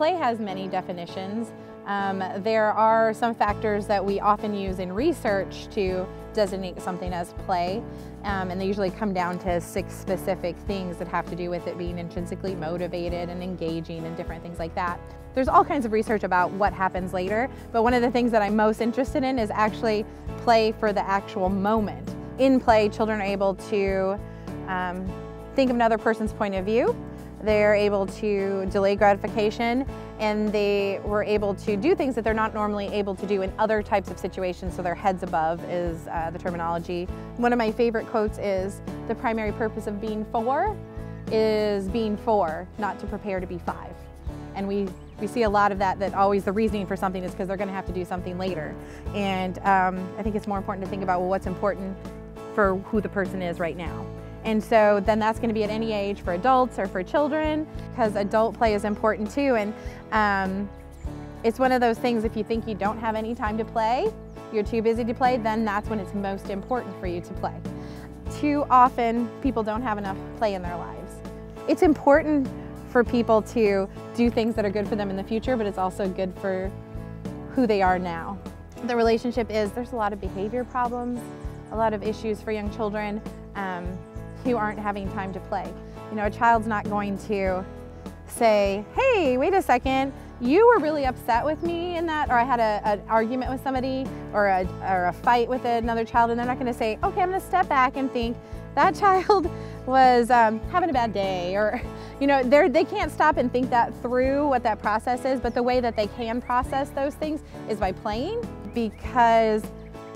play has many definitions. There are some factors that we often use in research to designate something as play, and they usually come down to 6 specific things that have to do with it being intrinsically motivated and engaging and different things like that. There's all kinds of research about what happens later, but one of the things that I'm most interested in is actually play for the actual moment. In play, children are able to think of another person's point of view. They're able to delay gratification, and they were able to do things that they're not normally able to do in other types of situations, so their heads above is the terminology. One of my favorite quotes is, "The primary purpose of being 4 is being 4, not to prepare to be 5." And we see a lot of that always the reasoning for something is because they're going to have to do something later. And I think it's more important to think about, well, what's important for who the person is right now. And so then that's going to be at any age for adults or for children, because adult play is important too. And it's one of those things, if you think you don't have any time to play, you're too busy to play, then that's when it's most important for you to play. Too often, people don't have enough play in their lives. It's important for people to do things that are good for them in the future, but it's also good for who they are now. The relationship is, there's a lot of behavior problems, a lot of issues for young children who aren't having time to play. You know, a child's not going to say, "Hey, wait a second, you were really upset with me in that," or "I had an argument with somebody," or a fight with another child, and they're not going to say, "Okay, I'm going to step back and think that child was having a bad day," or, you know, they can't stop and think that through, what that process is. But the way that they can process those things is by playing, because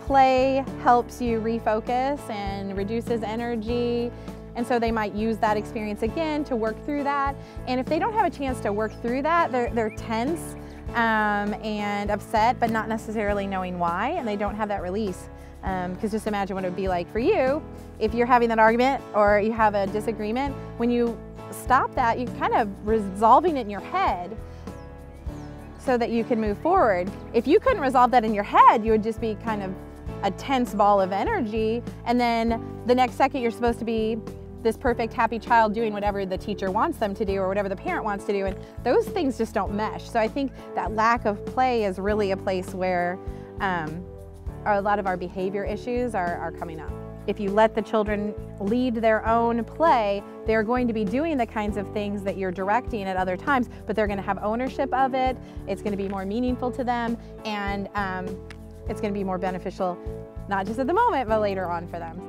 play helps you refocus and reduces energy, and so they might use that experience again to work through that. And if they don't have a chance to work through that, they're tense and upset, but not necessarily knowing why, and they don't have that release. Because just imagine what it would be like for you if you're having that argument or you have a disagreement. When you stop that, you're kind of resolving it in your head so that you can move forward. If you couldn't resolve that in your head, you would just be kind of a tense ball of energy, and then the next second you're supposed to be this perfect happy child doing whatever the teacher wants them to do or whatever the parent wants to do, and those things just don't mesh. So I think that lack of play is really a place where a lot of our behavior issues are coming up. If you let the children lead their own play, they're going to be doing the kinds of things that you're directing at other times, but they're going to have ownership of it. It's going to be more meaningful to them, and it's going to be more beneficial, not just at the moment, but later on for them.